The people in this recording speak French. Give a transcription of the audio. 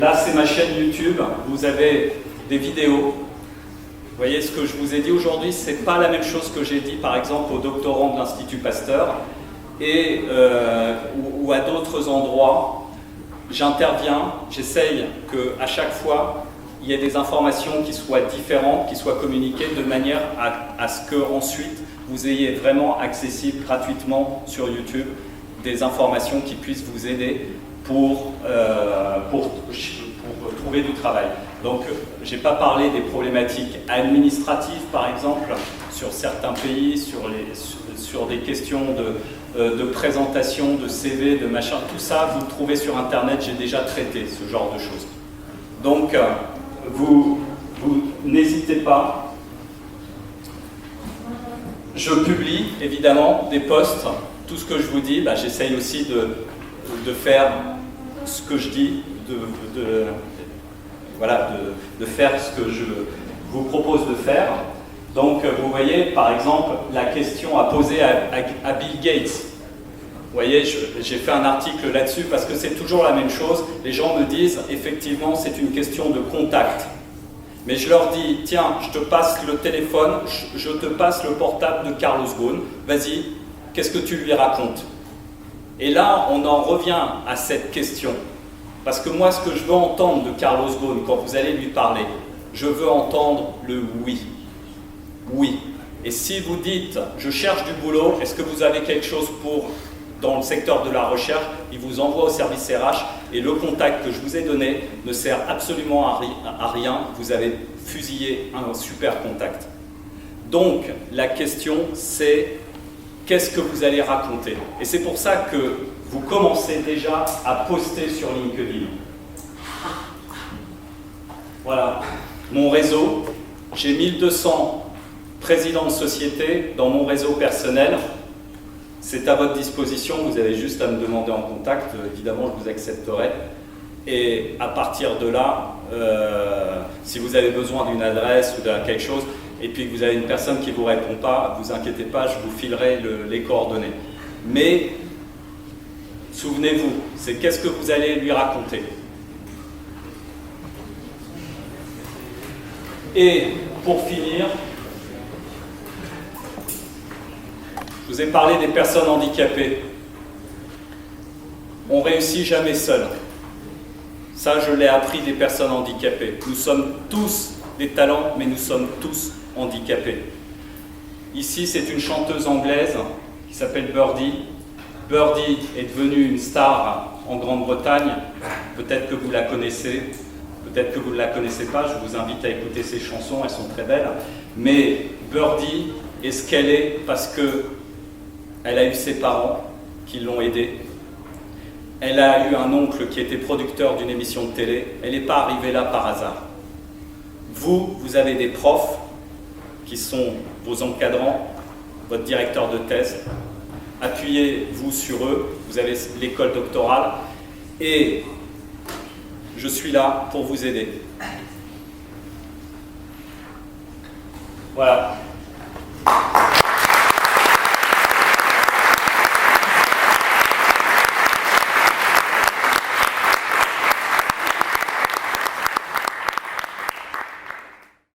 Là, c'est ma chaîne YouTube. Vous avez des vidéos. Vous voyez, ce que je vous ai dit aujourd'hui, ce n'est pas la même chose que j'ai dit, par exemple, aux doctorants de l'Institut Pasteur et, ou à d'autres endroits. J'interviens, j'essaye qu'à chaque fois, il y ait des informations qui soient différentes, qui soient communiquées de manière à ce qu'ensuite, vous ayez vraiment accessible gratuitement sur YouTube des informations qui puissent vous aider pour trouver du travail. Donc, je n'ai pas parlé des problématiques administratives, par exemple, sur certains pays, sur des questions de présentation, de CV, de machin. Tout ça, vous le trouvez sur Internet, j'ai déjà traité ce genre de choses. Donc, vous n'hésitez pas. Je publie, évidemment, des posts. Tout ce que je vous dis, j'essaye aussi de faire ce que je dis, de faire ce que je vous propose de faire. Donc, vous voyez, par exemple, la question à poser à Bill Gates. Vous voyez, j'ai fait un article là-dessus parce que c'est toujours la même chose. Les gens me disent, effectivement, c'est une question de contact. Mais je leur dis, tiens, je te passe le téléphone, je te passe le portable de Carlos Ghosn, vas-y, qu'est-ce que tu lui racontes? Et là, on en revient à cette question. Parce que moi, ce que je veux entendre de Carlos Ghosn, quand vous allez lui parler, je veux entendre le oui. Oui. Et si vous dites, je cherche du boulot, est-ce que vous avez quelque chose dans le secteur de la recherche, il vous envoie au service RH et le contact que je vous ai donné ne sert absolument à rien. Vous avez fusillé un super contact. Donc, la question, c'est qu'est-ce que vous allez raconter? Et c'est pour ça que vous commencez déjà à poster sur LinkedIn. Voilà, mon réseau. J'ai 1200 présidents de société dans mon réseau personnel. C'est à votre disposition, vous avez juste à me demander en contact, évidemment je vous accepterai. Et à partir de là, si vous avez besoin d'une adresse ou de quelque chose, et puis que vous avez une personne qui ne vous répond pas, ne vous inquiétez pas, je vous filerai les coordonnées. Mais souvenez-vous, c'est qu'est-ce que vous allez lui raconter. Et pour finir, je vous ai parlé des personnes handicapées. On ne réussit jamais seul. Ça, je l'ai appris des personnes handicapées. Nous sommes tous des talents, mais nous sommes tous handicapés. Ici, c'est une chanteuse anglaise qui s'appelle Birdie. Birdie est devenue une star en Grande-Bretagne. Peut-être que vous la connaissez, peut-être que vous ne la connaissez pas. Je vous invite à écouter ses chansons, elles sont très belles. Mais Birdie est ce qu'elle est parce qu'elle a eu ses parents qui l'ont aidée. Elle a eu un oncle qui était producteur d'une émission de télé. Elle n'est pas arrivée là par hasard. Vous avez des profs qui sont vos encadrants, votre directeur de thèse. Appuyez-vous sur eux. Vous avez l'école doctorale. Et je suis là pour vous aider. Voilà.